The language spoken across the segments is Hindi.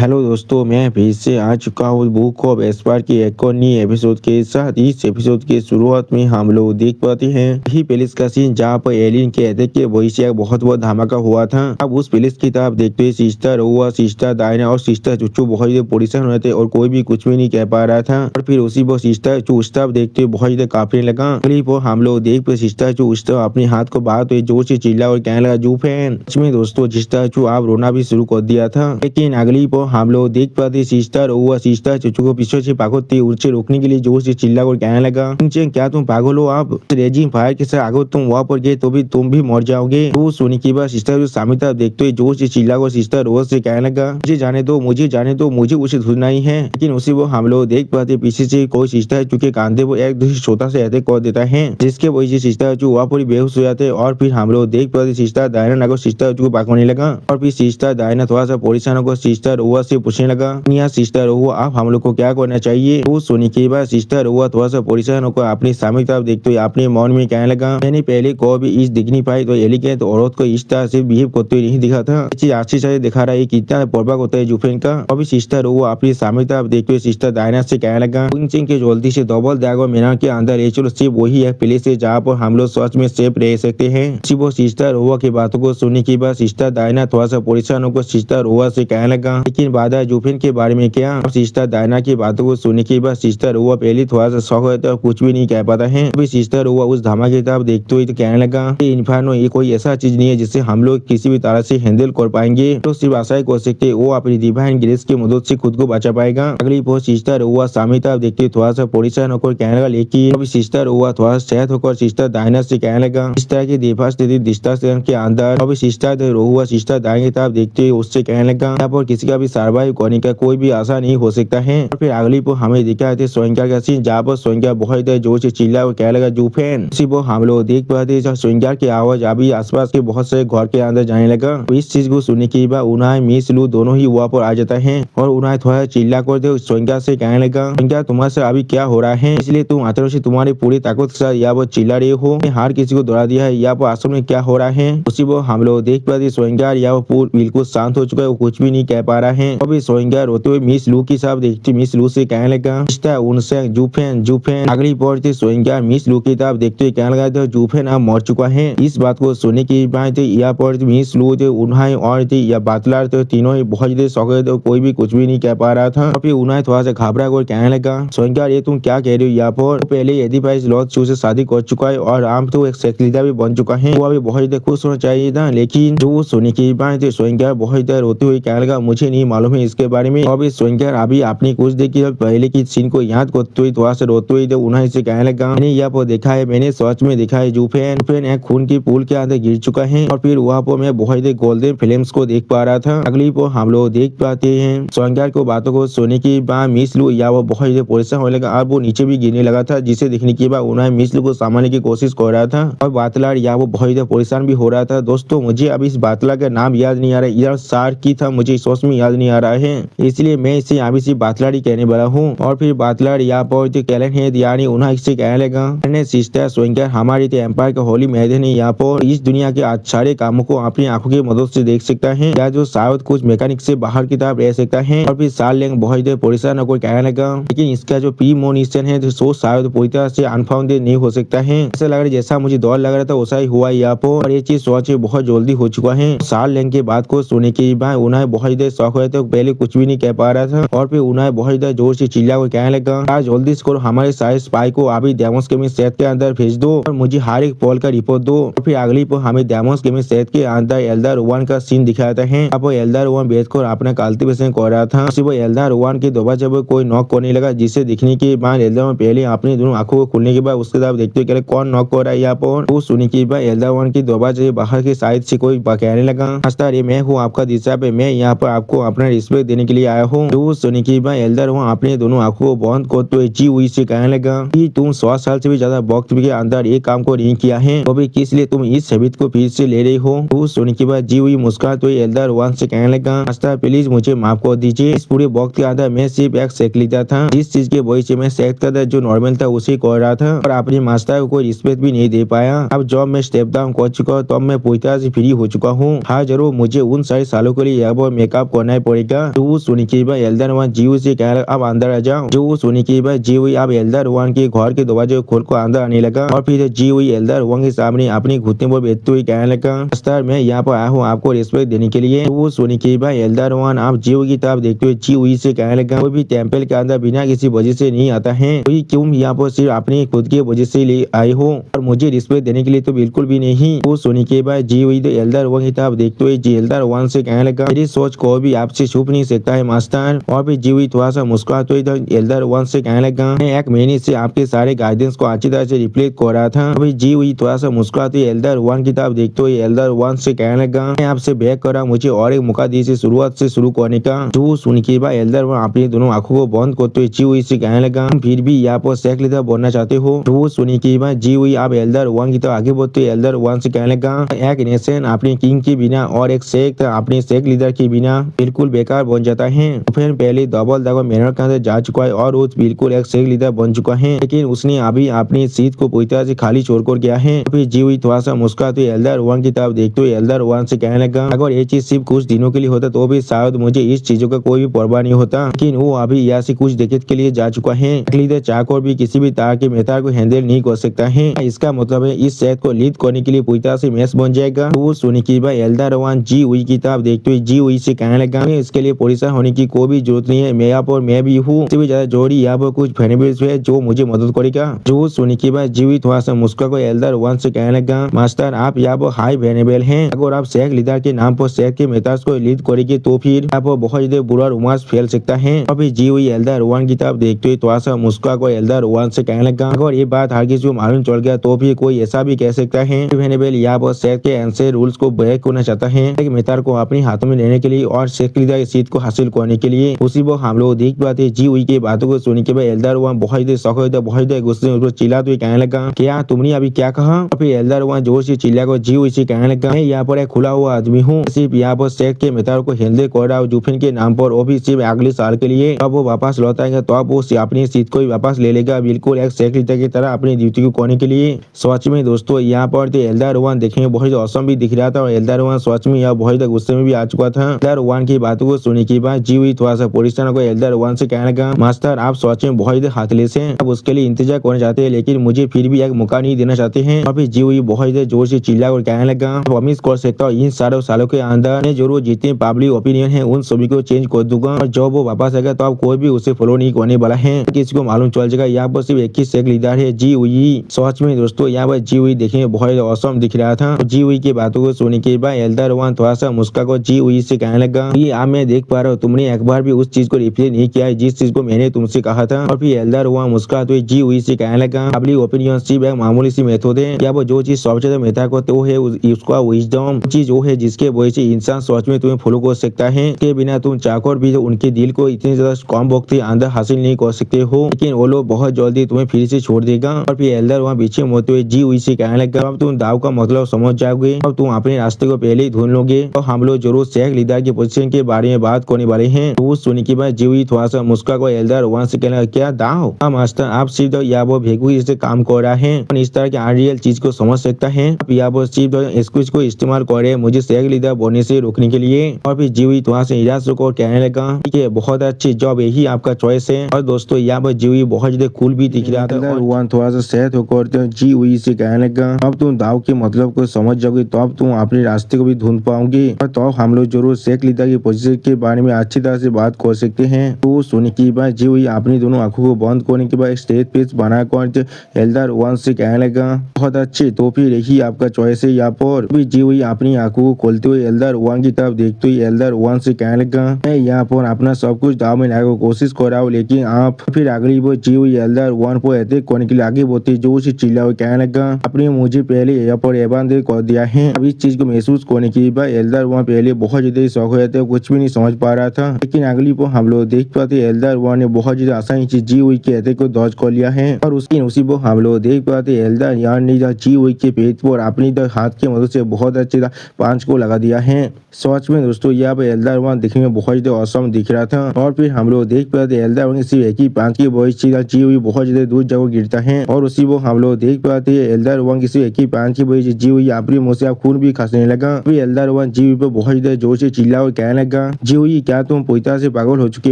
हेलो दोस्तों, मैं फिर से आ चुका हूँ बुक ऑफ एस्पार की एक और नई एपिसोड के साथ। इस एपिसोड के शुरुआत में हम लोग देख पाते हैं यही पैलेस का सीन जहाँ पर एलियन के अटैक के वही से बहुत धमाका हुआ था। अब उस पैलेस की तरफ देखते हुए सिस्टर हुआ, सिस्टर डायना और सिस्टर चुच्चू बहुत परेशान हो रहे थे और कोई भी कुछ भी नहीं कह पा रहा था। और फिर उसी वो सिस्टर चुस्तर देखते हुए बहुत कांपने लगा। अगली वो हम लोग देख पे सिस्टर चुस्तर अपने हाथ को बात हुए जोर से चिल्ला और कहने लगा जू फैन। इसमें दोस्तों सिस्टर चू आप रोना भी शुरू कर दिया था। लेकिन अगली वो हम लोग देख पाते सिस्टर हुआ, सिस्टर चुचू को पीछे से भागते उसे रोकने के लिए जोर से चिल्ला कर कहने लगा क्या तुम पागल हो? आप रेजिंग फायर के साथ अगर तुम वहाँ पर गए तो भी तुम भी मर जाओगे। तो सोने के बाद सिस्टर जो सामने तरफ देखते हुए जोर से चिल्ला कर सिस्टर रोज से कहने लगा मुझे जाने दो, मुझे जाने दो, मुझे उसे ढूंढना ही है। लेकिन उसी वो हम लोग देख पाते पीछे से कोई सिस्टर चुके कांधे वो एक दूसरे छोटा से अटैक कर देता है, जिसके वजह से सिस्टर चू वहाँ पर बेहोश हो जाते। और फिर हम लोग देख पाते सिस्टर डायना नगर सिस्टर चू को भागने लगा। और फिर सिस्टर डायना थोड़ा सा परेशान होकर सिस्टर हुआ से पूछने लगा यहाँ सिस्टर हुआ आप हम लोग को क्या करना चाहिए। तो सुनने के बाद सिस्टर हुआ थोड़ा सा परेशान होकर अपनी सामने तरफ देखते हुए अपने मन में कहने लगा मैंने पहले को भी इस दिख नहीं पाई तो एलिगेंट औरत को इस तरह से बिहेव करते हुए नहीं दिखा था। अच्छी से दिखा रहा है कितना परवाह होता है जुफेन का। अभी सिस्टर हुआ अपनी सामने तरफ देखते हुए सिस्टर डायना से कहने लगा के जल्दी से डबल दागो मीनार के अंदर ले चलो, सिर्फ वही एक प्लेस है जहाँ पर हम लोग सच में सेफ रह सकते हैं। वो सिस्टर हुआ की बातों को सुनने के बाद सिस्टर डायना थोड़ा सा परेशान होकर सिस्टर हुआ से कहने लगा लेकिन बाधा जुफेन के बारे में क्या। सिस्टर डायना की बातों को सुनने के बाद सिस्टर हुआ पहले थोड़ा सा शौक रहता है और कुछ भी नहीं कह पाता है। अभी सिस्टर हुआ उस धमाके की तरफ देखते हुए तो कहने लगा इन्फर्नो ये कोई ऐसा चीज नहीं है जिससे हम लोग किसी भी तरह से हैंडल कर पाएंगे, तो सिर्फ आशा ही कर सकते वो अपनी डिवाइन ग्रेस की मदद से खुद को बचा पाएगा। अगली पोस्ट सिस्टर हुआ सामने तरफ देखते थोड़ा सा परेशान होकर कहने लगा लेकिन अभी सिस्टर हुआ थोड़ा सेहत होकर सिस्टर डायना से कहने लगा इस तरह की देवास्थिति डिस्टेंस के अंदर। अभी सिस्टर हुआ सिस्टर डायना की तरफ देखते हुए उससे कहने लगा यहाँ पर किसी का भी सर्वाइव करने का कोई भी आशा नहीं हो सकता है। और फिर अगली को हमें दिखाए थे सोइंका का सीन जहाँ पर सोइंका बहुत जोर से चिल्ला और कहने लगा जूफेन। इसी वो हम लोग देख पाते सोइंका की आवाज अभी आसपास के बहुत से घर के अंदर जाने लगा। तो इस चीज को सुनने के बाद उन्हें मिस लू दोनों ही वहाँ पर आ जाता है और उन्हें थोड़ा चिल्ला कर दे सोइंका से कहने लगा सोइंका तुम्हारे से अभी क्या हो रहा है, इसलिए तुम आतरों से तुम्हारी पूरी ताकत के साथ यहाँ पर चिल्ला रहे हो, हार किसी को दौड़ा दिया है, यहाँ पर असल में क्या हो रहा है। उसी वो हम लोग देख पाते सोइंका यहाँ पर बिल्कुल शांत हो चुका है, वो कुछ भी नहीं कह पा रहा है। अभी सोइंका रोते हुए मिस लू की साहब देखती मिस लू से कहने लगा उनसे जूफेन जूफेन। अगली पहुंचते सोइंका मिस लू की तरफ देखते हुए कहने लगा जूफेन अब मर चुका है। इस बात को सुनने की बाद यहाँ पर मिस लू थे उन्हें और थे या बातलार थे तीनों ही बहुत ज्यादा शौक थे, कोई भी कुछ भी नहीं कह पा रहा था। फिर उन्हें थोड़ा सा घबरा कर कहने लगा सोइंका ये तुम क्या कह रहे हो, यहाँ पर पहले एडिपाइस लॉर्ड शू से शादी कर चुका है और आम तो एक सेक्रेटरी भी बन चुका है, वो अभी बहुत ज्यादा खुश होना चाहिए था। लेकिन जो सुनने की बाद सोइंका बहुत ज्यादा रोते हुए कहने लगा मुझे नहीं मालूम है इसके बारे में। अभी सोइंका अभी अपनी कुछ देखी पहले की सीन को याद करते हुए थोड़ा सा रोते हुए उन्हें से कहने लगा मैंने यहाँ पर देखा है, मैंने सच में देखा है जूफेन एक खून की पूल के अंदर गिर चुका है। और फिर वहाँ पर मैं बहुत गोल्डन फिल्म्स को देख पा रहा था। अगली को हम लोग देख पाते हैं सोइंका को बातों को सुनने के बाद मिस लू या वो बहुत परेशान होने लगा और वो नीचे भी गिरने लगा था, जिसे देखने के बाद उन्हें मिस लू को संभालने की कोशिश कर रहा था। और बातलार या वो बहुत परेशान भी हो रहा था। दोस्तों मुझे अब इस बातला का नाम याद नहीं आ रहा है, यार सार की था मुझे सोच में याद नहीं आ रहा है, इसलिए मैं इसे अभी से बातलार ही कहने वाला हूँ। और फिर बातलार यहाँ पर कैलन है यानी उन्हें इससे कहने लगा सिस्टर सोइंका हमारी एम्पायर का होली मैदान है, यहाँ पर इस दुनिया के सारे कामों को अपनी आंखों की मदद से देख सकता है या जो शायद कुछ मैकेनिक से बाहर की तरफ रह सकता है। और फिर साल लेंग बहुत परेशान होकर कहने लगा लेकिन इसका जो प्रीमोनिशन है तो शायद पूरी तरह से अनफाउंडेड नहीं हो सकता है। ऐसा लग रहा है जैसा मुझे डर लग रहा था वैसा ही हुआ यहाँ पर, और ये चीज सोच बहुत जल्दी हो चुका है। साल लेंग के बात को सुनने के बाद उन्हें बहुत शौक हुआ था, पहले कुछ भी नहीं कह पा रहा था। और फिर उन्हें बहुत जोर से चिल्ला कर कहने लगा जल्दी से करो हमारे सारे स्पाई को अभी डेमोस गेमिंग सेट के अंदर भेज दो और मुझे हर एक पॉल का रिपोर्ट दो। और फिर अगली पर हमें डेमोस गेमिंग सेट के अंदर एल्डर वन का सीन दिखाता है। अब एल्डर वन बैठ कर अपना कल्टीवेशन कर रहा था। वो एल्डर वन के दोबारा जब कोई नॉक करने लगा, जिसे दिखने के बाद एल्डर वन पहले अपनी दोनों आंखों को खोलने के बाद उसके बाद देखते हुए कौन नॉक कर रहा है यहाँ पर। वो सुनने के बाद एल्डर वन की दोबारा बाहर के साइड से कोई कहने लगा ये मैं हूँ आपका दिशा पे, मैं यहाँ पर आपको अपना रिस्पेक्ट देने के लिए आया हूँ। तो सुनने के बाद एल्डर वन अपने दोनों आंखों को बंद करते हुए जी हुई से कहने लगा कि तुम 100 साल से भी ज्यादा वक्त के अंदर एक काम को नहीं किया है, तो भी किस लिए तुम इस हैबिट को फिर से ले रही हो। तो सुनने के बाद जी हुई मुस्कुराते हुए एल्डर वन से कहने लगा मास्टर प्लीज मुझे माफ कर दीजिए, इस पूरे वक्त के अंदर मैं सिर्फ एक सेक लेता था, जिस चीज के वजह से मैं सेक का जो नॉर्मल था उसे कर रहा था और अपने मास्टर को कोई रिस्पेक्ट भी नहीं दे पाया। अब जब मैं स्टेप डाउन कर चुका तब मैं पूरी तरह से फ्री हो चुका हूँ। हाँ जरूर मुझे उन सारे सालों के लिए मेकअप करना पड़ेगा। जो वो सुनी के बाद एल्डर वन जीव से कहने लगा अब अंदर आ जाओ। जो वो सुनी के बाद जीव अब एल्डर वन के घर के दरवाजे खोल कर अंदर आने लगा और फिर जीव एल्डर वन के सामने अपनी घुटने पर बैठते हुए कहने लगा मास्टर मैं यहाँ पर आया हूँ आपको रिस्पेक्ट देने के लिए। वो सुनी के बाद एल्डर वन आप जीव की तरफ देखते हुए जीव से कहने लगा कोई भी टेम्पल के अंदर बिना किसी वजह से नहीं आता है, तो क्यों यहाँ पर सिर्फ अपनी खुद की वजह से ले आए हो और मुझे रिस्पेक्ट देने के लिए तो बिल्कुल भी नहीं। वो सुनी के बाद जीव एल्डर वन की तरफ देखते हुए एल्डर वन से कहने लगा मेरी सोच को भी आपसे छुप नहीं सकता है मास्टर। और फिर जीव थोड़ा सा मुस्कुराते हुए एल्डर वन से कहने लगा मैं एक महीने से आपके सारे गाइडेंस को अच्छी तरह से रिप्लेस कर रहा था। अभी जीव थोड़ा सा मुस्कुराते एल्डर वन की तरफ देखते हुए एल्डर वन से कहने लगा मैं आपसे बैक कर रहा हूँ, मुझे और एक मौका दीजिए शुरुआत से शुरू करने का। जो सुन के बाद एल्डर वन अपनी दोनों आंखों को बंद करते हुए जीव से कहने लगा फिर भी यहाँ पर शेख लीडर बनना चाहते हो। जो सुनी के बाद जीव आप एल्डर वन की तरफ आगे बढ़ते एल्डर वन से कहने लगा एक नेशन अपने किंग के बिना और एक शेख अपने शेख लीडर के बिना बिल्कुल बेकार बन जाता है। फिर पहले डबल दबा मेहनत के अंदर जा चुका है और वो बिल्कुल एक शेख लीडर बन चुका है, लेकिन उसने अभी अपनी सीट को पूरी तरह से खाली छोड़कर गया है। फिर जीव थोड़ा सा मुस्कुराते एल्डर वन की तरफ देखते हुए एल्डर वन से कहने लगा अगर ये चीज सिर्फ कुछ दिनों के लिए होता तो भी शायद मुझे इस चीजों का कोई भी परवाह नहीं होता, लेकिन वो अभी यहाँ से कुछ डेकेड के लिए जा चुका है। लीडर चाहकर भी किसी भी तरह के मेहतार को हैंडल नहीं कर सकता है। इसका मतलब है इस शहर को लीड करने के लिए पूरी तरह से मैच बन जाएगा। वो सुनी की बात एल्डर वन जी हुई की तरफ देखते हुए जी हुई से कहने लगा इसके लिए परेशान होने की कोई भी जरूरत नहीं है, मैं यहाँ पर मैं भी हूँ, इससे भी ज्यादा जरूरी यहाँ पर कुछ फैनेबल्स है जो मुझे मदद करेगा। जो सुनी की बात जी हुई थोड़ा सा मुस्कुरा को एल्डर वन से कहने लगा मास्टर आप यहाँ पर हाई फैनेबल हैं, अगर आप शेख लीडर के नाम पर शेख के मेहताज को लीड करेंगे तो फिर यहाँ पर बहुत ज्यादा बुरा रुमास फैल सकता है। अभी जी हुई एल्डर वन की तरफ देखते हुए थोड़ा सा मुस्कुरा को एल्डर वन से कहने लगा अगर ये बात हर किसी को मालूम चल गया तो फिर कोई ऐसा भी कह सकता है फैनेबल यहाँ पर शेख के ऐसे रूल्स को ब्रेक करना चाहता है मेहतार को अपने हाथों में लेने के लिए और शेख लीडर की सीट को हासिल करने के लिए। उसी वो हम लोग देख पाते जी हुई की बातों को सुनने के बाद एल्डर वन बहुत ही शौक होता बहुत ही गुस्से में उसको चिल्लाते हुए कहने लगा क्या तुमने अभी क्या कहा। फिर एल्डर वन जोर से चिल्ला कर जी हुई से कहने लगा मैं यहाँ पर एक खुला हुआ आदमी हूँ, सिर्फ यहाँ पर शेख के मेहतार को हैंडल कर रहा हूँ जुफिन के नाम पर, वो भी सिर्फ अगले साल के लिए। अब वो वापस लौट आएगा तो अब वो अपनी सीट को वापस ले लेगा बिल्कुल एक शेख लीडर की तरह अपनी ड्यूटी को करने के लिए। सच में दोस्तों यहाँ पर एल्डर वन देखने में बहुत औसम भी दिख रहा था और एल्डर वन सच में यह बहुत गुस्से में भी आ चुका था। एल्डर वन की बातों को सुनने के बाद जी हुई थोड़ा सा परेशान को एल्डर वन से कहने लगा मास्टर आप सच में बहुत हाथलेस हैं, अब उसके लिए इंतजार करना चाहते हैं लेकिन मुझे फिर भी एक मौका नहीं देना चाहते हैं। और फिर जी हुई बहुत जोर से चिल्ला कर कहने लगा प्रॉमिस कर सकता हूँ इन सालों के अंदर मैं जरूर जितने पब्लिक ओपिनियन है उन सभी को चेंज कर दूंगा और जब वो वापस आएगा तो आप कोई भी उसे फॉलो नहीं करने वाला है, किसी को मालूम चल जाएगा यहाँ पर सिर्फ एक ही शेख लीडर है जी हुई। सच में दोस्तों यहाँ पर जी हुई देखने में बहुत औसम दिख रहा था। जी हुई की बातों को सुनने के बाद एल्डर वन थोड़ा सा मुस्का को जी हुई से कहने लगा ये आप मैं देख पा रहा हूँ तुमने एक बार भी उस चीज को रिप्लाई नहीं किया है जिस चीज को मैंने तुमसे कहा था। और फिर एल्डर वन मुस्कुराते हुए जी हुई से कहने लगा पब्लिक ओपिनियन सिर्फ एक मामूली सी मेथड है, या वो जो चीज सबसे ज्यादा मेहता करते वो है उसका विजडम, चीज वो है जिसके वजह से इंसान सच में तुम्हें फॉलो कर सकता है, के बिना तुम चाहकर भी उनके दिल को इतनी ज्यादा कम वक्त के अंदर हासिल नहीं कर सकते हो, लेकिन वो लोग बहुत जल्दी तुम्हें फिर से छोड़ देगा। और फिर एल्डर वहाँ पीछे मोड़ते हुए जी हुई से कहने लगा अब तुम दाव का मतलब समझ जाओगे, अब तुम अपने रास्ते को पहले ही ढूंढ लोगे और हम लोग जरूर शेख लीडर की पोजीशन के बारे में बात करने वाले हैं। तो सुनने के बाद जी हुई थोड़ा सा मुस्का को एल्डर वहाँ से कहने लगा क्या दाव मास्टर आप सिर्फ या वो भेगू से काम कर रहा है, इस तरह के अनरियल चीज को समझ सकता है, या वो सिर्फ एक्सक्यूज को इस्तेमाल कर रहे हैं मुझे शेख लीडर बनने से रोकने के लिए। और फिर जी हुई थोड़ा सा निराश होकर कहने लगा ठीक है बहुत अच्छी जॉब यही आपका चॉइस है। और दोस्तों यहाँ पर जी हुई बहुत ज्यादा कूल भी दिख रहा था। वन थोड़ा सा सेहत होकर जी हुई से कहने लगा अब तुम दाव के मतलब को समझ जाओगे तो अब तुम अपने रास्ते को भी ढूंढ पाओगे और तो हम लोग जरूर शेख लीडर की पोजीशन के बारे में अच्छी तरह से बात कर सकते हैं। तो सुनने की बात जी हुई अपनी दोनों आंखों को बंद करने के बाद स्टेज पेज बनाकर एल्डर वन से कहने लगा बहुत अच्छे तो फिर यही आपका चॉइस है। यहाँ पर भी जी हुई अपनी आंखों को खोलते हुए एल्डर वन की तरफ देखते हुए एल्डर वन से कहने लगा मैं यहाँ पर अपना सब कुछ दाव में लाने की कोशिश कर रहा हूँ, लेकिन आप फिर अगली वो जी हुई एल्डर वन पर अटैक करने के लिए आगे बढ़ती जोर से चिल्ला हुए कहने लगा आपने मुझे पहले यहाँ पर एबान कर दिया है। अब इस चीज को महसूस करने के बाद एल्डर वन पहले बहुत ज्यादा शौक हो जाते कुछ भी नहीं समझ पा रहा था, लेकिन अगली पर हम लोग देख पाते एल्डर वन ने बहुत ज्यादा आसानी से जी हुई के अटैक को दर्ज कर लिया है। और उसी को हम लोग देख पाते एल्डर यार ने जी हुई के पेट पर अपनी हाथ की मदद से बहुत अच्छे पांच को लगा दिया है। सच में दोस्तों यहाँ पे एल्डर वन दिखने में बहुत ज्यादा औसम दिख रहा था। और फिर हम लोग देख पाते एल्डर वन सिर्फ एक ही पांच की वॉइस जी हुई बहुत ज्यादा दूर जगह गिरता है। और उसी वो हम लोग देख पाते एल्डर वन की सिर्फ एक ही पांच की वॉइस जी हुई अपनी मुंह से खून भी खसने लगा। फिर एल्डर वन जी हुई पे बहुत ज्यादा जोर से चिल्ला और कहने लगा लगा, जीवी क्या तुम पिता से पागल हो चुके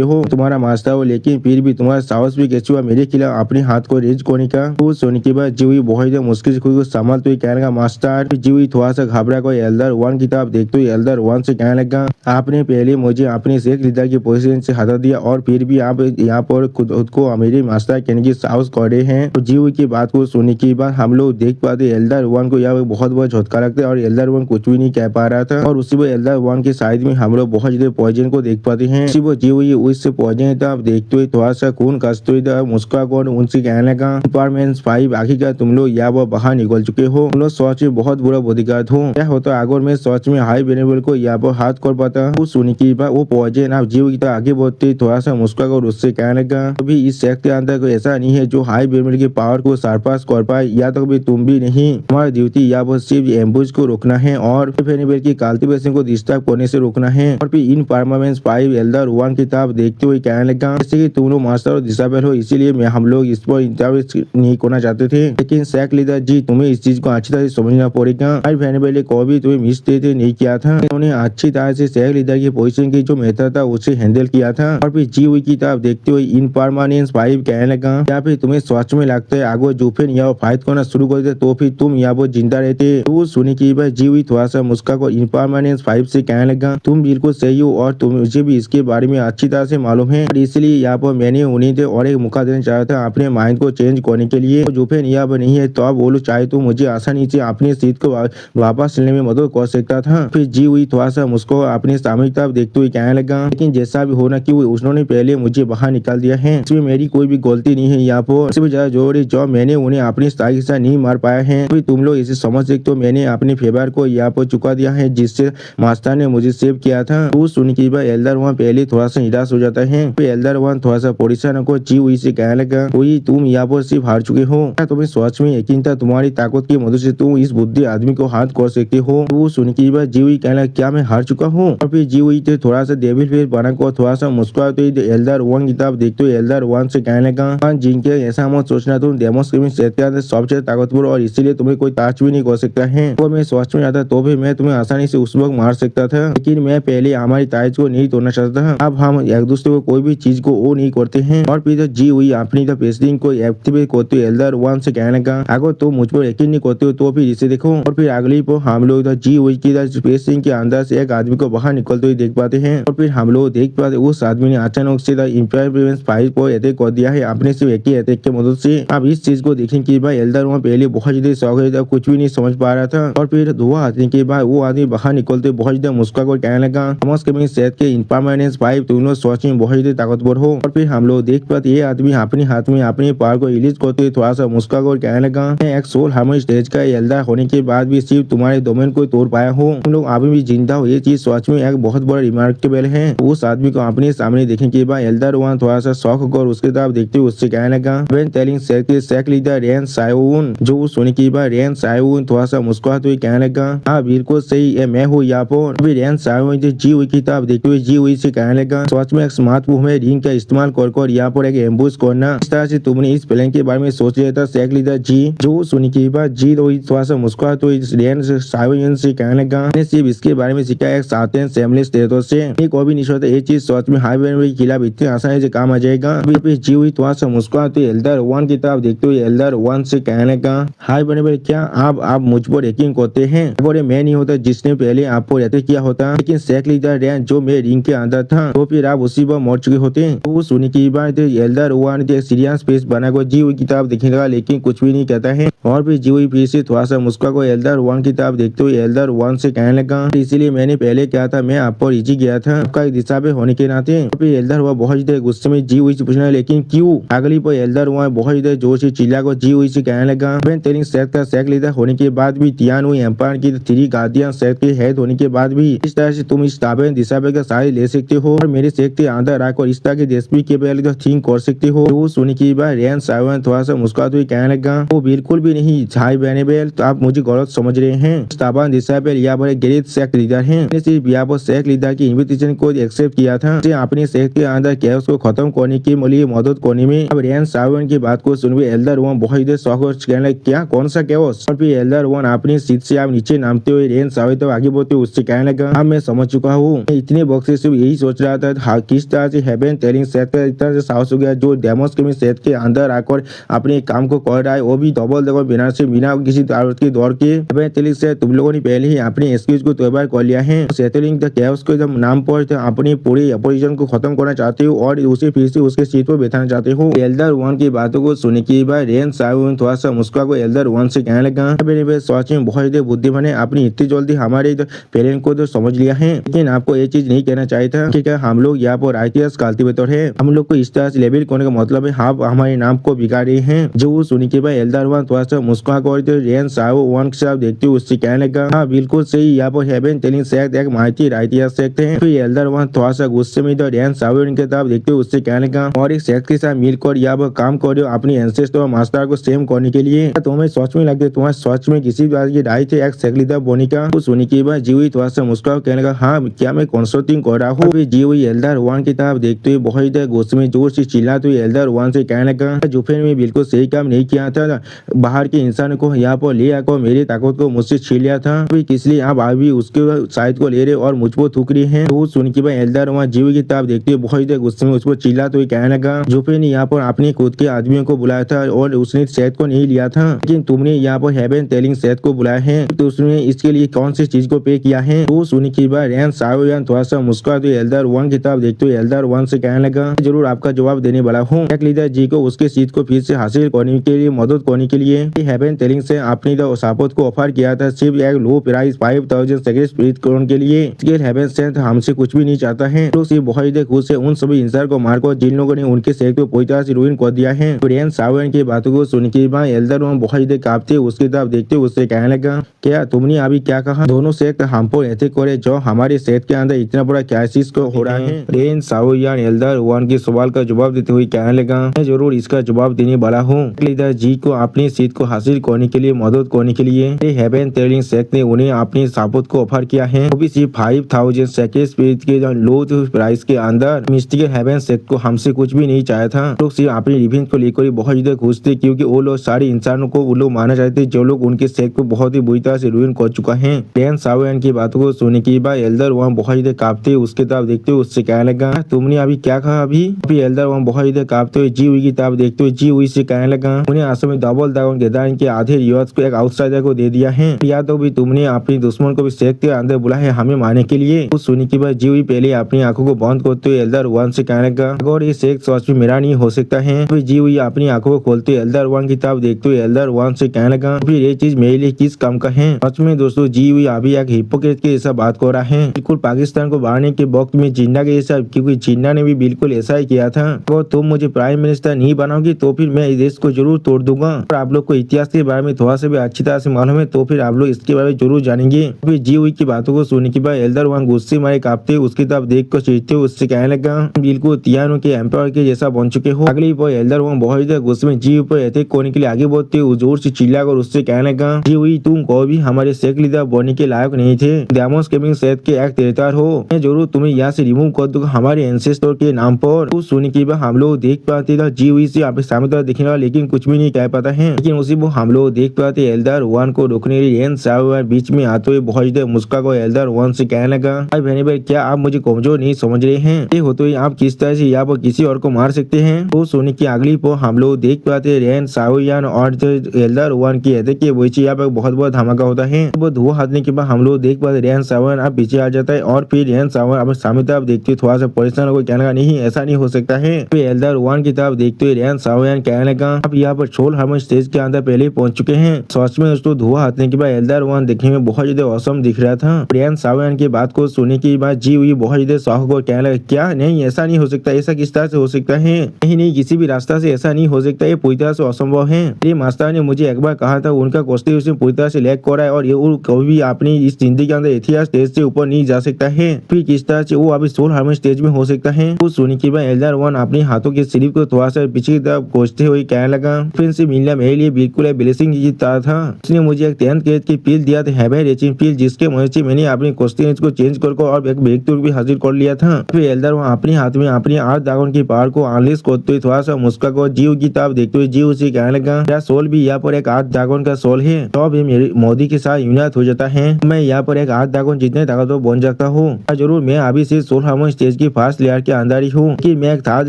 हो, तुम्हारा मास्टर हो लेकिन फिर भी तुम्हारा साहस भी कैसे हुआ मेरे खिलाफ अपने हाथ को रेज करने का। तो सुनने के बाद जीवी बहुत मुश्किल से खुद को संभालते हुए कहने लगा मास्टर। जीवी थोड़ा सा घबरा कर एल्डर वन किताब देखते हुए एल्डर वन से कहने लगा, आपने पहले मुझे अपने शेख लीडर की पोजीशन से हटा दिया और फिर भी आप यहाँ पर खुद को मेरे मास्टर कहने की साहस कर रहे हैं। तो जीवी की बात को सुनने के बाद हम लोग देख पाते एल्डर वन को यहाँ बहुत बड़ा झटका लगता है और एल्डर वन कुछ भी नहीं कह पा रहा था। और उसी वक्त एल्डर वन के साइड में हम लोग बहुत ज्यादा पॉइजन को देख पाते हैं। उसी वक्त जीवी उससे पॉइजन था देखते हुए थोड़ा सा खून कसते हुए मुस्कुरा कर उनसे कहने लगा, सुपरमैन 5 आखिरकार तुम लोग यहाँ पर बाहर निकल चुके हो, तुम लोग सोच में बहुत बुरा बॉडीगार्ड हो। क्या होता अगर मैं सोच में हाई वेनेबल को यहाँ पर हाथ कर पाता। वो सुनी की बात वो पॉइजन आप जीव की तरह आगे बढ़ते थोड़ा सा मुस्कुरा कर उससे कहने लगा, अभी इस सेक्ट के अंदर कोई ऐसा नहीं है जो हाई वेनेबल की पावर को सरपास कर पाए, या तो कभी तुम भी नहीं। हमारी ड्यूटी यहाँ पर सिर्फ एम्बुश को रोकना है और वेनेबल की कल्टीवेशन को डिस्टर्ब करने से रोकना है। और फिर इन परमानेंस 5 एल्डर वन किताब देखते हुए कहने लगा, जैसे कि तुम लोग मास्टर और डिसेबल हो इसीलिए हम लोग इस पर इंटरव्यू नहीं करना चाहते थे, लेकिन सेक्ट लीडर जी तुम्हें इस चीज को अच्छी तरह से समझना पड़ेगा। वेनेबल को भी तुम्हें मिस नहीं किया था, उन्होंने अच्छी तरह से सेक्ट लीडर की पोजीशन की जो मेथड था उसे हैंडल किया था। और फिर जी हुई किताब देखते हुए इन परमानेंस 5 कहने लगा, या फिर तुम्हें सच में लगता है अगर जुफेन यहाँ फाइट करना शुरू कर देते तो फिर तुम यहाँ पर जिंदा रहते। तो सुनी की बात जी हुई थोड़ा सा मुस्का को इन परमानेंस 5 से कहने लगा, तुम बिल्कुल सही हो और मुझे भी इसके बारे में अच्छी तरह से मालूम है, इसलिए यहाँ पर मैंने उन्हें और एक मौका देना चाहा था अपने माइंड को चेंज करने के लिए। जुफेन यहाँ पर नहीं है तो आप बोलो चाहे तो मुझे आसानी से अपनी सीट को वापस लेने में मदद कर सकता था। फिर जी हुई थोड़ा सा मुस्को अपने सामने तरफ देखते हुए कहने लगा, लेकिन जैसा भी होना कि उन्होंने पहले मुझे बाहर निकाल दिया है, इसमें मेरी कोई भी गलती नहीं है। यहाँ पर इससे ज्यादा जरूरी जो मैंने उन्हें अपनी स्टाइल के साथ नहीं मार पाया है, फिर तुम लोग इसे समझ सकते हो मैंने अपने फेवर को यहाँ पर चुका दिया है जिससे मास्टर ने मुझे सेव किया था। तो सुन के बाद एल्डर वन पहले थोड़ा सा निराश हो जाता है। फिर एल्डर वन थोड़ा सा परेशान को जी हुई से कहने लगा, कोई तुम यहाँ पर सिर्फ हार चुके हो, क्या तुम्हें सोच में यकीन था तुम्हारी ताकत की मदद से तुम इस बुद्धि आदमी को हाथ कर सकते हो। तो सुन के बाद जी हुई कहने लगा, क्या मैं हार चुका हूँ। और फिर जी हुई थे थोड़ा सा डेविल फेस बना को थोड़ा सा मुस्कुराते हुए एल्डर वन किताब देखते हुए एल्डर वन से कहने लगा, जिनके ऐसा मत सोचना तुम डेमोस के सेट के अंदर सबसे ताकतवर और इसीलिए तुम्हें कोई टच भी नहीं कर सकता है। तो मैं सोच में आता तो भी मैं तुम्हें आसानी से उस वक्त मार सकता था, लेकिन मैं पहले हमारी ताज को नहीं तोड़ना चाहता था। अब हम एक दूसरे को कोई भी चीज को वो नहीं करते हैं। और फिर जी हुई अपनी पेस्टिंग को एक्टिवेट करते हुए एल्डर वन से कहने लगा, अगर तुम मुझ पर यकीन नहीं करते हो तो फिर इसे देखो। और फिर अगली पर हम लोग जी हुई की पेस्टिंग के अंदर से एक आदमी को बाहर निकलते हुए देख पाते हैं। और फिर हम लोग देख पाते उस आदमी ने अचानक से इंपेयर 5 को अटैक कर दिया है अपने सिर्फ एक ही अटैक की मदद से। अब इस चीज को देखने के बाद एल्डर वन पहले बहुत ज्यादा शौक था, कुछ भी नहीं समझ पा रहा था। और फिर धुआं आने के बाद वो आदमी बाहर निकलते बहुत ज्यादा मुस्कुरा कर कहने लगा, सेहत के इनपरमानेंस 5 तुम लोग सोच में बहुत ज्यादा ताकतवर हो। और फिर हम लोग देख पाते ये आदमी अपने हाथ में अपने पावर को रिलीज करते हुए थोड़ा सा मुस्कुरा कर कहने लगा, मैं एक सोल हार्मोनी स्टेज का एल्डर होने के बाद भी सिर्फ तुम्हारे डोमेन को तोड़ पाया हूँ, तुम लोग अभी भी जिंदा हो, ये चीज सोच में एक बहुत बड़ा रिमार्केबल है। उस आदमी को अपने सामने देखने के बाद एल्डर वन थोड़ा सा शौक होकर उसके तरफ देखते हुए उससे कहने लगा, when telling sake leader rain सायोन। जो सुनने के बाद रेन सायोन थोड़ा सा मुस्कुराते हुए कहने लगा, हाँ बिल्कुल सही, मैं हूँ यहाँ पर। रेन सायोन जी हुई किताब देखते हुए जी हुई से कहने लगा, सोच में एक स्मार्ट मूव में रिंग का इस्तेमाल कर यहाँ पर एक एम्बुश करना, इस तरह से तुमने इस प्लान के बारे में सोच लिया था सेक लीडर जी। जो सुनने के बाद जी थोड़ा सा मुस्कुरा तो रेन सायोन से कहने लगा, मैंने सिर्फ इसके बारे में सीखा एक साथन सेमलेस तेरे से, एक और भी नहीं सोचता ये चीज सोच में हाई के खिलाफ इतनी आसानी से काम आ जाएगा। जी हुई थोड़ा सा मुस्कुरा तो एल्डर वन किताब देखते हुए एल्डर वन से कहने का, हाई बने क्या आप मुझ पर यकीन करते हैं, अगर मैं नहीं होता जिसने पहले आपको अटैक किया होता, लेकिन सेक लीडर रेन जो मेरे रिंग के अंदर था तो फिर आप उसी पर मर चुके होते। तो सुनने की बात एल्डर वन सीरियस फेस बनाकर जी हुई किताब देखने लगा, लेकिन कुछ भी नहीं कहता है। और फिर जी हुई फिर से थोड़ा सा मुस्कुरा को एल्डर वन किताब देखते हुए एल्डर वन से कहने लगा, इसीलिए मैंने पहले क्या था मैं आप पर इजी गया था आपका दिशा पे होने के नाते। फिर एल्डर हुआ बहुत ज्यादा गुस्से में जी हुई से पूछना, लेकिन क्यों। अगली पर एल्डर हुआ बहुत ज्यादा जोर से चिल्ला को जी हुई से कहने लगा, टेलिंग सेट का सेक लीडर होने के बाद भी तियान हुई एम्पायर की 3 गार्डियन सेट के हेड होने के बाद भी इस तरह से तुम इस ताबे दिशा पे का सारे ले सकते हो और मेरे सेक के अंदर आकर इस तरह के देशपी के पहले तो थिंक कर सकते हो। तो सुनने की बात रेन सावन थोड़ा सा मुस्कुराते हुए कहने लगा, वो बिल्कुल भी नहीं झाई बेनेबेल, तो आप मुझे गलत समझ रहे हैं। ताबान दिशा पे यहाँ पर ग्रेट सेक लीडर है, मैंने सिर्फ यहाँ पर सेक लीडर की इन्विटेशन को एक्सेप्ट किया था अपने सेक के अंदर कैओस को खत्म करने के लिए मदद करने में। अब रेन सावन की बात को सुन एल्डर वन बहुत शौक कहने क्या कौन सा कैओस। और फिर एल्डर वन अपनी सीट से आप नीचे नामते हुए रेन सावन तो आगे बढ़ते उससे कहने लगा, अब मैं समझ चुका हूँ इतने वक्त से सिर्फ यही सोच रहा था किस तरह से हेवन टेलिंग सेथ का इतना से साहस हो गया जो डेमोस के सेथ के अंदर आकर अपने काम को कर रहा है, वो भी डबल डबल बिना किसी दावत के दौड़ के। हेवन टेलिंग सेथ तुम लोगों ने पहले ही अपने एक्सक्यूज को तैयार कर लिया है। सेटलिंग द कैओस के नाम पर अपने पूरे अपोजिशन को खत्म करना चाहते हो और उसे फिर से उसके सीट पर बैठाना चाहते हो। एल्डर वन की बातों को सुनने के बाद रेन सावन थोड़ा सा मुस्कुरा को एल्डर वन से कहने लगा, सोच में बहुत ही बुद्धिमान है, आपने इतनी जल्दी हमारे पेरेंट को तो समझ लिया है, लेकिन आपको ये चीज नहीं कहना चाहिए था कि क्या हम लोग यहाँ पर आईटीएस कल्टीवेटर है, हम लोग को इस तरह से लेबल करने का मतलब है आप हमारे नाम को बिगाड़ रहे हैं। जो सुनी के बाद एल्डर वन थोड़ा सा मुस्कुरा कर रेन सावन वन के साथ देखते हुए उससे कहने लगा, हाँ बिल्कुल सही, यहाँ पर हेवन टेलिंग सेथ एक माहिती आईटीएस सेक्ट है। फिर एल्डर वन थोड़ा सा गुस्से में रेन सावन के तरफ देखते हुए उससे कहने लगा, और एक सेक्ट के साथ मिलकर यहाँ पर काम कर रहे हो अपनी एंसेस्टर और मास्टर को सेम करने के लिए, तुम्हें सोच में लगते तुम्हारे सोच में किसी बात की राय थे एक सेक्ट लीडर बोने का। तो सुनी के बाद जीवी थोड़ा सा मुस्कुरा कहने लगा, हाँ क्या मैं कंसल्टिंग कर रहा हूँ। फिर जीवी एल्डर वन की तरफ देखते हुए बहुत गुस्से में जोर से चिल्लाते हुए एल्डर वन से कहने लगा, जुफेन में बिल्कुल सही काम नहीं किया था, बाहर के इंसान को यहाँ पर ले आकर मेरी ताकत को मुझसे छीन लिया था, इसलिए आप अभी उसके शायद को ले रहे और मुझ पर थूक रही है। तो सुन के बाद एल्डर वन जीवी की तरफ देखते हुए बहुत गुस्से में उस पर चिल्लाते हुए कहने लगा, जुफेन ने यहाँ पर अपने खुद के आदमियों को बुलाया था और उसने सेथ को नहीं लिया था, लेकिन तुमने यहाँ पर हेवन टेलिंग सेथ को बुलाया है, तो उसने इसके लिए कौन सी चीज को पे किया है। तो सुनी के बाद रेन सावन थोड़ा सा मुस्कुराते एल्डर वन की तरफ देखते हुए एल्डर वन से कहने लगा, जरूर आपका जवाब देने वाला हूँ। एक लीडर जी को उसके सीट को फिर से हासिल करने के लिए मदद करने के लिए हेवन टेलिंग से अपनी सपोर्ट को ऑफर किया था, सिर्फ एक लो प्राइस 5000 सेक्रेट करोड़ के लिए। हेवन सेथ हमसे कुछ भी नहीं चाहता है, तो सिर्फ बहुत खुश है उन सभी इंसान को मारकर जिन लोगों ने उनके सेक्ट को पूरी तरह से रुइन कर दिया है। रेन सावन की बातों को सुन के बाद एल्डर वन बहुत कांपते उसकी तरफ देखते उससे कहने लगा, क्या तुमने अभी क्या कहा, दोनों सेक्ट हम पर ऐसे करे जो हमारे सेक्ट के अंदर इतना बड़ा क्राइसिस को हो रहा है। रेन सावन एल्डर वन के सवाल का जवाब देते हुए कहने लगा, मैं जरूर इसका जवाब देने वाला हूँ। लीडर जी को अपनी सीट को हासिल करने के लिए मदद करने के लिए हेवन टेलिंग सेक्ट ने उन्हें अपनी सपोर्ट को ऑफर किया है, वो भी सिर्फ 5000 सेक्रेट स्पिरिट के लो प्राइस के अंदर। मिस्टिक हेवन सेक्ट को हमसे कुछ भी नहीं चाहा था, लोग सिर्फ अपनी रिवेंज को लेकर बहुत ज्यादा खुश थे, क्योंकि वो लोग सारे इंसानों को वो लोग माना चाहते जो लोग उनके सेक्ट को बहुत ही बुरी तरह से रुइन कर चुका है। रेन सावन की बातों को सुनने के बाद एल्डर वहाँ बहुत ज्यादा कांपते उसके तरफ देखते हुए उससे कहने लगा, तुमने अभी क्या कहा। अभी एल्डर वहाँ बहुत ज्यादा कांपते हुए जी हुई की तरफ देखते हुए जी हुई से कहने लगा, उन्हें आसम में डबल ड्रैगन गैदरिंग के आधे रिवार्ड्स को एक आउटसाइडर को दे दिया है, या तो भी तुमने अपने दुश्मन को भी सेक्ट के अंदर बुलाया है हमें मारने के लिए। कुछ सुनने के बाद जी हुई पहले अपनी आंखों को बंद करते हुए एल्डर वन से कहने लगा, अगर ये सेक्ट सच में मेरा नहीं हो सकता है। फिर जी हुई अपनी आंखों को खोलते एल्डर वन की तरफ देखते हुए एल्डर वन से कहने लगा, फिर ये चीज मेरे लिए किस काम का है। सच में दोस्तों जी हुई अभी एक हिपोक्रेट के जैसा बात कर रहा है, बिल्कुल पाकिस्तान को बांटने के वक्त में जिन्ना के जैसा, क्योंकि जिन्ना ने भी बिल्कुल ऐसा ही किया था। तो तुम मुझे प्राइम मिनिस्टर नहीं बनाओगी तो फिर मैं इस देश को जरूर तोड़ दूंगा। और आप लोग को इतिहास के बारे में थोड़ा सा भी अच्छी तरह से मालूम है तो फिर आप लोग इसके बारे में जरूर जानेंगे। फिर जी हुई की बातों को सुनने के बाद एल्डर वन गुस्से मारे कांपते उसकी तरफ देख कर चीखते उससे कहने लगा, बिल्कुल तियानो के एम्पायर के जैसा बन चुके हो। अगली बार एल्डर वन बहुत ज्यादा गुस्से में जी पर अटैक करने के लिए आगे बढ़ते जोर से चिल्लाकर उससे कहने लगा, जी हुई तुम कोई भी हमारे सेक्ट लीडर बनने के लायक नहीं थे, डेमोस गेमिंग सेक्ट के एक तेरतार हो, मैं जरूर तुम्हें यहाँ से रिमूव कर दूंगा हमारे एंसेस्टर के नाम पर। तो सुनने के बाद हम लोग देख पाते था जी हुई से आप सामने देखने वाला, लेकिन कुछ भी नहीं कह पाता है। लेकिन उसी वो हम लोग देख पाते एल्डर वन को रोकने के लिए रेन सावन बीच में आते हुए बहुत ज्यादा मुस्कुरा को एल्डर वन से कहने लगा, भाई क्या आप मुझे कमजोर नहीं समझ रहे हैं, ये होते हुए आप किस तरह से यहाँ पर किसी और को मार सकते हैं। तो सोने की अगली पर हम लोग देख पाते रेन सावन और एल्डर वन की है वही यहाँ पर बहुत बड़ा धमाका होता है। वो धुआं हटने के बाद हम लोग देख पाते रेन सावन अब पीछे आ जाता है और फिर रेन सावन अब सामने तरफ देखते थोड़ा सा परेशान हो कहने का नहीं ऐसा नहीं हो सकता है। फिर एल्डर वन की तरफ देखते हुए रेन सावन कहने लगा, अब यहाँ पर छोल हम स्टेज के अंदर पहले ही पहुंच चुके हैं। सच में दोस्तों धुआं हटने के बाद एल्डर वन देखने में बहुत ज्यादा औसम दिख रहा था। रेन सावन की बात को सुनने के बाद जी हुई बहुत ज्यादा शौक को कहने लगा, क्या नहीं ऐसा नहीं हो सकता, ऐसा किस तरह से हो सकता है, नहीं किसी भी रास्ता से ऐसा नहीं हो सकता, ये पूरी तरह से असंभव है। ये मास्टर ने मुझे एक बार कहा था उनका कॉन्स्टिट्यूशन पूरी तरह से लैग कर रहा है और ये कभी भी अपनी इस जिंदगी के अंदर इतिहास स्टेज से ऊपर नहीं जा सकता है, फिर किस तरह से वो अभी सोल हार्मोन स्टेज में हो सकता है। कुछ सुनने के बाद एल्डर वन अपने हाथों के स्लीव को थोड़ा सा पीछे की तरफ कोसते हुए कहने लगा, फ्रेंड से मिलना मेरे लिए बिल्कुल ब्लेसिंग की तरह था। उसने मुझे एक 10th ग्रेड की पील दिया था, हेवन रेचिंग पील, जिसके मदद से मैंने अपनी कॉन्स्टिट्यूशन को चेंज कर और एक ब्रेक थ्रू भी हासिल कर लिया था। फिर एल्डर वन अपने हाथ में अपनी 8 ड्रैगन की पावर को अनलीश करते हुए थोड़ा सा मुस्कुरा कर जीव की तरफ देखते हुए जीव से कहने लगा, मेरा सोल भी यहाँ पर एक 8 ड्रैगन का सोल है, तो भी मेरे मोदी के साथ यूनाइट हो जाता है, मैं यहाँ पर एक 8 ड्रैगन जितने ताकतवर बन सकता सकता हूँ। जरूर मैं अभी से 16वें स्टेज की फर्स्ट लेयर के अंदर ही हूँ कि मैं एक थर्ड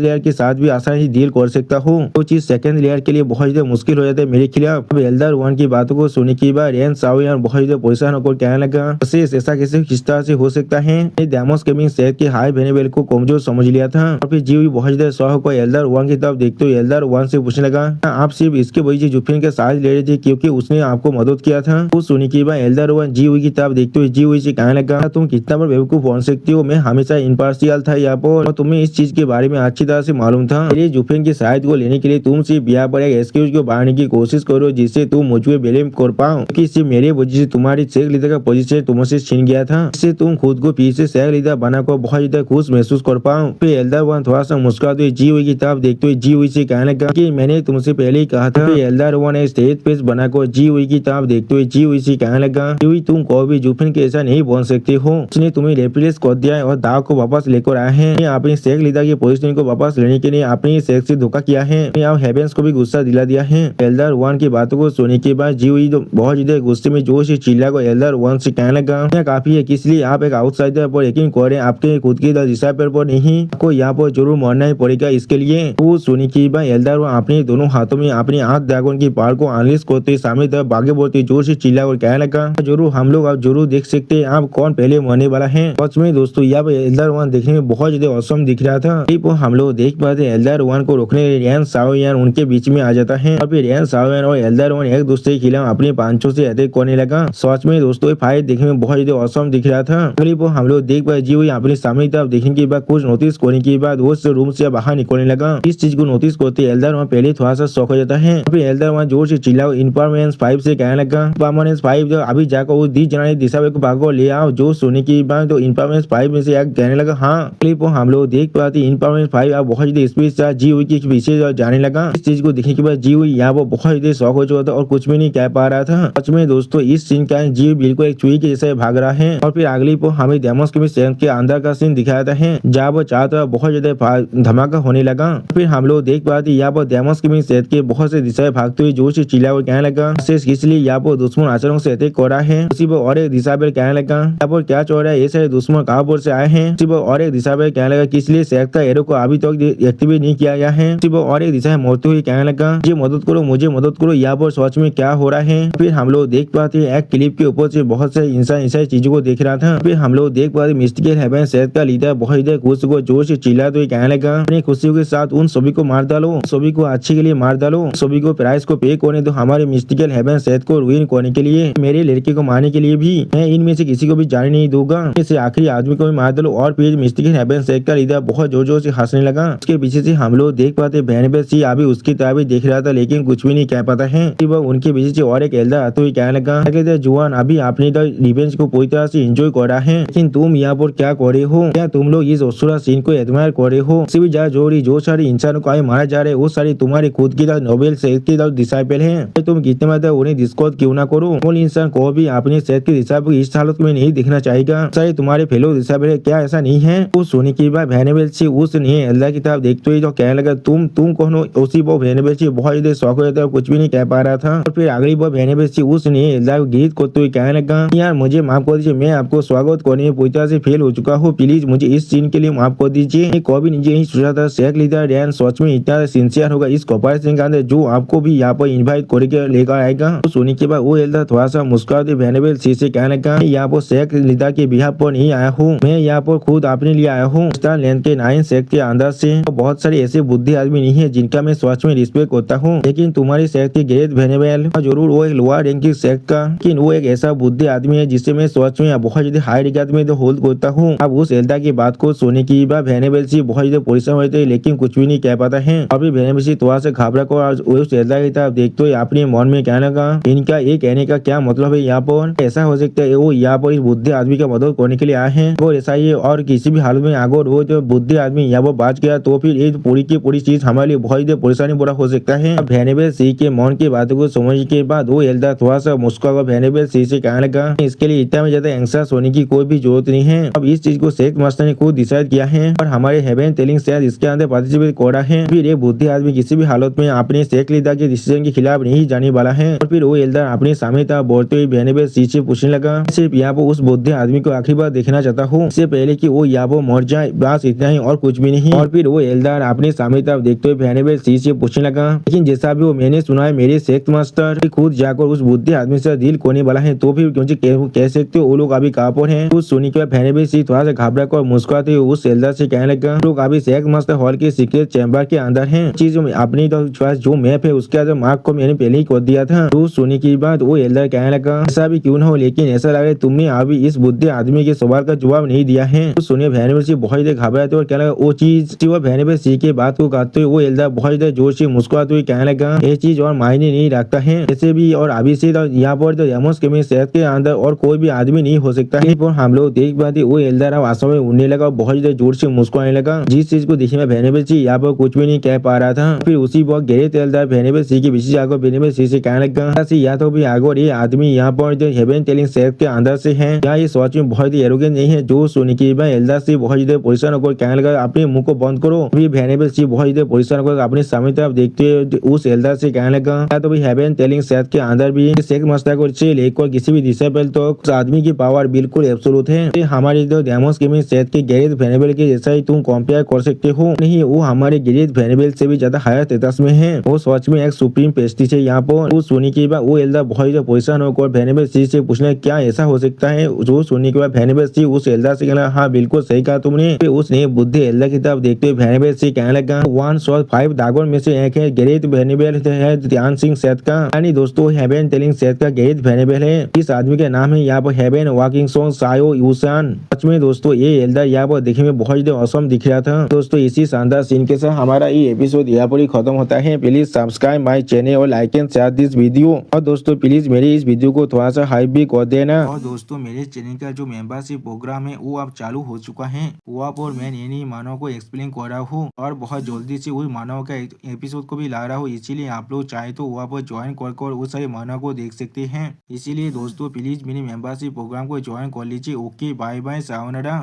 लेयर के साथ भी आसानी से डील कर सकता हूँ। वो चीज सेकंड लेयर के लिए बहुत ज्यादा मुश्किल हो जाता है मेरे खिलाफ। अब एल्डर वन की बातों को सुनने के बाद रेन साओ बहुत ज्यादा परेशान होकर कहने लगा, ऐसा कैसे किस तरह से हो सकता है? डेमोस गेमिंग सेट के हाई वेनेबल को कमजोर समझ लिया था। और फिर जीवी बहुत ज्यादा शौक को एल्डर वन की तरफ देखते हुए एल्डर वन से पूछने लगा, आप सिर्फ इसके वजह से जुफिन के साथ ले रहे थे क्योंकि उसने आपको मदद किया था? वो सुनी के बाद एल्डर वन जीवी की तरफ देखते हुए जीवी से कहने लगा, तुम कितना बड़ा बेवकूफ बन सकती हो? मैं हमेशा इम्पार्शियल था यहाँ पर और तुम्हें इस चीज के बारे में अच्छी तरह से मालूम था। मेरे जुफिन की शायद को लेने के लिए तुम सिर्फ यहाँ पर एक एक्सक्यूज को बढ़ाने की कोशिश करो जिससे तुम मुझे ब्लेम कर पाओ, क्योंकि सिर्फ मेरे वजह से तुम्हारी शेख लीडर का पोजीशन तुमसे छीन गया था। इससे तुम खुद को फिर से शेख लीडर बनाकर बहुत ज्यादा खुश महसूस कर पाओ। फिर एल्डर वन थोड़ा सा मुस्कुराते हुए जी हुई की तरफ देखते हुए जी हुई से कहने लगा कि मैंने तुमसे पहले ही कहा था। फिर एल्डर वन एक स्टेज पेज बनाकर जी हुई की तरफ देखते हुए जी हुई से कहने लगा, जी हुई तुम कभी जुफिन के ऐसा नहीं बन सकते हो। उसने तुम्हें रिप्लेस कर दिया है और दाव को वापस लेकर आए हैं। अपनी शेख लीडर की पोजीशन को वापस लेने के लिए अपनी शेख से धोखा किया है। अब हेवेंस को भी गुस्सा दिला दिया है। एल्डर वन की बातों को सुनने के बाद जी हुई बहुत ज्यादा गुस्से में जोर से चिल्ला को एल्डर वन से कहने लगा, काफी है इसलिए आप एक आउटसाइडर पर यकीन करें, आपके खुद की डिसाइपल पर नहीं। आपको यहाँ पर जरूर मरना ही पड़ेगा इसके लिए। वो सुनी की बाद एल्डर वन अपने दोनों हाथों में अपनी आंख ड्रैगन की पार को अनलिश करते सामने तरफ भागे बोलते जोर से चिल्ला और कहने लगा, जरूर हम लोग अब जरूर देख सकते हैं आप कौन पहले मरने वाला है। सच में दोस्तों यहाँ पर एल्डर वन देखने में बहुत ज्यादा औसम दिख रहा था। हम लोग देख पाते एल्डर वन को रोकने रेन साओयान उनके बीच में आ जाता है और फिर रेन साओयान और एल्डर वन एक दूसरे के खिलाफ अपने पांचों से अटैक करने लगा। सच में दोस्तों ये फाइट देखने में बहुत ज्यादा औसम दिख रहा था। अगली वो हम लोग देख पाए जी हुई अपने सामने तरफ देखने के बाद कुछ नोटिस करने के बाद वो रूम से बाहर निकलने लगा। इस चीज को नोटिस करते एल्डर वन पहले थोड़ा सा शौक हो जाता है। फिर एल्डर वन जोर से चिल्ला इनफॉर्मेंस 5 से कहने लगा, इनफॉर्मेंस 5 जो अभी जाकर उस दी जनाने दिशा को भागो ले आओ। जो सोने की बात तो इनफॉर्मेंस 5 में से एक कहने लगा हाँ। क्लिप हम लोग देख पाते इनफॉर्मेंस 5 अब बहुत ज्यादा स्पीड से जी हुई के पीछे जाने लगा। इस चीज को देखने के बाद जी हुई यहाँ पर बहुत ज्यादा शौक हो चुका था और कुछ भी नहीं कह पा रहा था। सच में दोस्तों इस सीन का जी बिल्कुल एक चुई के जैसे भाग रहा है। और फिर अगली को हमें डेमोस के अंदर का सीन दिखाता है जहाँ पर चारों तरफ बहुत ज्यादा धमाका होने लगा। फिर हम लोग देख पाते यहाँ पर डेमोस के बहुत से दिशाएं भागते हुए जोर से चिल्ला और कहने लगा, इसलिए यहाँ पर दुश्मन आचरण से अटैक कर रहा है। उसी पर और एक दिशा पर कहने लगा, यहाँ पर क्या चल रहा है, ये सारे दुश्मन कहाँ पर से आए हैं। उसी पर और एक दिशा पर कहने लगा कि इसलिए शेख का एरो को अभी तक एक्टिवेट नहीं किया गया है। उसी पर और एक दिशा मोड़ते हुए कहने लगा, जी मदद करो मुझे मदद करो, यहाँ पर सच में क्या हो रहा है। फिर हम लोग देख पाते हैं एक क्लिप के ऊपर से बहुत से इंसान ऐसी चीजों को देख रहा था। फिर हम लोग देख पाते मिस्टिकल हेवन शेख का लीडर बहुत ज्यादा खुश को जोर से चिल्लाते हुए कहने लगा, अपनी खुशियों के साथ उन सभी को मार डालो, सभी को अच्छे के लिए मार डालो, सभी को प्राइस को पे करने दो हमारे मिस्टिकल हेवन शेख को रुइन करने के लिए, मेरे लड़के को मारने के लिए भी। मैं इनमें से किसी को भी जाने नहीं दूंगा, इसे आखिरी आदमी को भी मार डालो। और फिर मिस्टिकल हेवन शेख का लीडर बहुत जोर जोर से हंसने लगा। उसके पीछे से हम लोग देख पाते बैनबेल सी अभी उसकी तरह भी देख रहा था लेकिन कुछ भी नहीं कह पाता है। वह उनके पीछे से और एक एल्डर आते हुए कहने लगा, जुआन अभी आपने तो रिवेंज को पूरी तरह से एंजॉय कर रहा है लेकिन तुम यहाँ पर क्या कर रहे हो? क्या तुम लोग इस असुरा सीन को एडमायर कर रहे हो? सिर्फ जो सारे इंसानों को मारा जा रहे वो सारे तुम्हारे खुद की नोबेल शेख की डिसाइपल है। तुम कितने मतलब उन्हें डिस्कस क्यों ना करो? कौन इंसान को भी अपने शेख की डिसाइपल इस हालत में नहीं दिखना चाहिए। सारे तुम्हारे फेलो डिसाइपल है, क्या ऐसा नहीं है? वो सोने की बात वेनेबल से उस नहीं अल्लाह की तरफ देखते हुए तो कहने लगा, तुम कौन हो? उसी वो वेनेबल से बहुत ज्यादा शौक हो जाता, कुछ भी नहीं कह पा रहा था। और फिर अगली बार वेनेबल से उस नहीं अल्लाह को गीत करते हुए कहने लगा, यार मुझे माफ कर दीजिए, मैं आपको स्वागत करने में पूरी तरह से फेल हो चुका हूँ, प्लीज मुझे इस सीन के लिए माफ कर दीजिए। कभी नहीं सोचा था शेख लीडर रैन सच में इतना सिंसियर होगा इस कॉर्पोरेशन के अंदर जो आपको भी यहाँ पर इन्वाइट करके लेकर आएगा। तो सुनने के बाद वो एल्डर थोड़ा सा मुस्कुराते वेनेबल सी से कहने लगा, यहाँ पर शेख लीडर के बिहार पर नहीं आया हूँ, मैं यहाँ पर खुद अपने लिए आया हूँ। लैंड के 9 शेख के अंदर से बहुत सारे ऐसे बुद्धि आदमी नहीं है जिनका मैं सच में रिस्पेक्ट करता हूँ, लेकिन तुम्हारे शेख के ग्रेट वेनेबल जरूर वो एक लोअर रैंक की शेख का, लेकिन वो एक ऐसा बुद्धि आदमी है जिससे मैं सच में बहुत ज्यादा हाई रिगार्ड में होल्ड करता हूँ। अब उस एल्डर की बात को सुनने की बाद वेनेबल सी बहुत ज्यादा परेशान हुए थे लेकिन कुछ भी नहीं कह पाता है। अभी वेनेबल सी थोड़ा सा घबरा कर उस एल्डर की तरफ देखते हुए अपने मन में कहने लगा, इनका ये कहने का क्या मतलब है? यहाँ पर ऐसा हो सकता है वो यहाँ पर इस बुद्धि आदमी का मदद करने के लिए आए हैं और ऐसा ही और किसी भी हालत में अगर वो जो बुद्धि आदमी यहाँ पर बाज गया तो फिर ये पूरी की पूरी चीज हमारे लिए बहुत ज्यादा परेशानी बुरा हो सकता है। अब वेनेबल सी के मन की बातों को समझने के बाद वो एल्डर थोड़ा सा मुस्कुरा वेनेबल सी से कहने लगा, इसके लिए इतना ज्यादा एंग्जायस होने की कोई भी जरूरत नहीं है। अब इस चीज को शेख मास्टर ने खुद डिसाइड किया है और हमारे हेवन टेलिंग शायद इसके अंदर पार्टिसिपेट कर रहा है। फिर ये बुद्धि आदमी किसी भी हालत में अपने शेख लीडर के डिसीजन के खिलाफ नहीं जाने वाला है। और फिर वो एल्डर अपने सामने था बोलते हुए वेनेबल सी से पूछने लगा, सिर्फ यहाँ पर उस बुद्धि आदमी को आखिरी बार देखना चाहता हूँ, इससे पहले कि वो याबो मर जाए। बस इतना ही और कुछ भी नहीं। और फिर वो एल्डर अपने सामने तरफ देखते हुए हैनिबल सी से पूछने लगा, लेकिन जैसा भी वो मैंने सुना है मेरे सेक्स मास्टर खुद जाकर उस बुद्धि आदमी से दिल खोने वाला है, तो फिर मुझे कह सकते हो वो लोग अभी कहाँ पर हैं? कुछ सुनने के बाद हैनिबल सी थोड़ा सा घबरा कर मुस्कुराते हुए उस एल्डर से कहने लगा, लोग अभी सेक्स मास्टर हॉल के सीक्रेट चैम्बर के अंदर है। चीज अपनी तो जो मैप है उसके अंदर मार्क को मैंने पहले ही कर दिया था। तो सुनने के बाद वो एल्डर कहने लगा, ऐसा भी क्यों न हो, लेकिन ऐसा लग रहा है तुमने अभी इस बुद्धि आदमी के सवाल का जवाब नहीं दिया है। तो सुनिए हैनिबल सी बहुत ही घबराते और कहने लगा वो चीज। हैनिबल सी के बात को कहते हुए वो एल्डर बहुत जोर से मुस्कुराते हुए कहने लगा, ये चीज और मायने नहीं रखता है ऐसे भी, और अभी से तो यहाँ पर तो रेमोस के शहर के अंदर और कोई भी आदमी नहीं हो सकता है। पर हम लोग देख पाते वो एल्डर आसमान में उड़ने लगा और बहुत जोर से मुस्कुराने लगा, जिस चीज को देखने में हैनिबल सी यहाँ पर कुछ भी नहीं कह पा रहा था। फिर उसी वक्त गैरेथ एल्डर हैनिबल सी के पीछे जाकर हैनिबल सी से कहने लगा, या तो भी आगे ये आदमी यहाँ पर जो हेवन टेलिंग शहर के अंदर से है, या ये सोच में बहुत ही एरोगेंट नहीं है। जो सुनी की एल्डर सी बहुत ही परेशान होकर कहने लगा, अपने मुंह को बंद करो। फिर हैनिबल सी बहुत ही परेशान होकर अपने सामने तरफ देखते हुए उस एल्डर से कहने लगा, या तो भी हेवन टेलिंग शहर के अंदर भी सेक्स मास्टर से लेकर किसी भी दिशा पर तो उस आदमी की पावर बिल्कुल एब्सोल्यूट है। हमारे जो डेमोस गेमिंग शहर के गैरेथ हैनिबल के जैसा ही तुम कंपेयर कर सकते हो, नहीं वो हमारे गैरेथ हैनिबल से भी ज्यादा हायर स्टेटस में है। वो सच में एक सुप्रीम पेस्टिस है यहाँ पर। वो सुनने के बाद वो एल्डर बहुत ही परेशान होकर हैनिबल सी से पूछने क्या ऐसा हो सकता है। जो सुनने के बाद हैनिबल सी उस एल्डर से कहना, हाँ बिल्कुल सही कहा तुमने। फिर उसने बुद्धि एल्डर की तरफ देखते हुए हैनिबल सी कहने लगा, 1/5 ड्रैगन में से एक है गैरेथ हैनिबल है ध्यान सिंह सेठ का, यानी दोस्तों हेवन टेलिंग सेठ का गैरेथ हैनिबल है। इस आदमी का नाम है यहाँ पर हेवन वॉकिंग सॉन्ग सायो यूसान। सच में दोस्तों ये एल्डर यहाँ पर देखने में बहुत ही औसम दिख रहा था। दोस्तों इसी शानदार सीन के साथ हमारा ये एपिसोड यहाँ पर ही खत्म होता है। प्लीज सब्सक्राइब माय चैनल और like and share this video. और दोस्तों प्लीज मेरी इस वीडियो को थोड़ा सा हाइप भी कर देना। और दोस्तों मेरे चैनल का जो मेंबरशिप प्रोग्राम है वो अब चालू हो चुका है। वहाँ पर मैं नई मानव को एक्सप्लेन कर रहा हूँ और बहुत जल्दी से वही मानव का एपिसोड को भी ला रहा हूँ। इसीलिए आप लोग चाहे तो वहाँ पर ज्वाइन कर उस सारे मानव को देख सकते हैं। इसीलिए दोस्तों प्लीज मेरे मेंबरशिप प्रोग्राम को ज्वाइन कर लीजिए। Okay bye bye sayonara.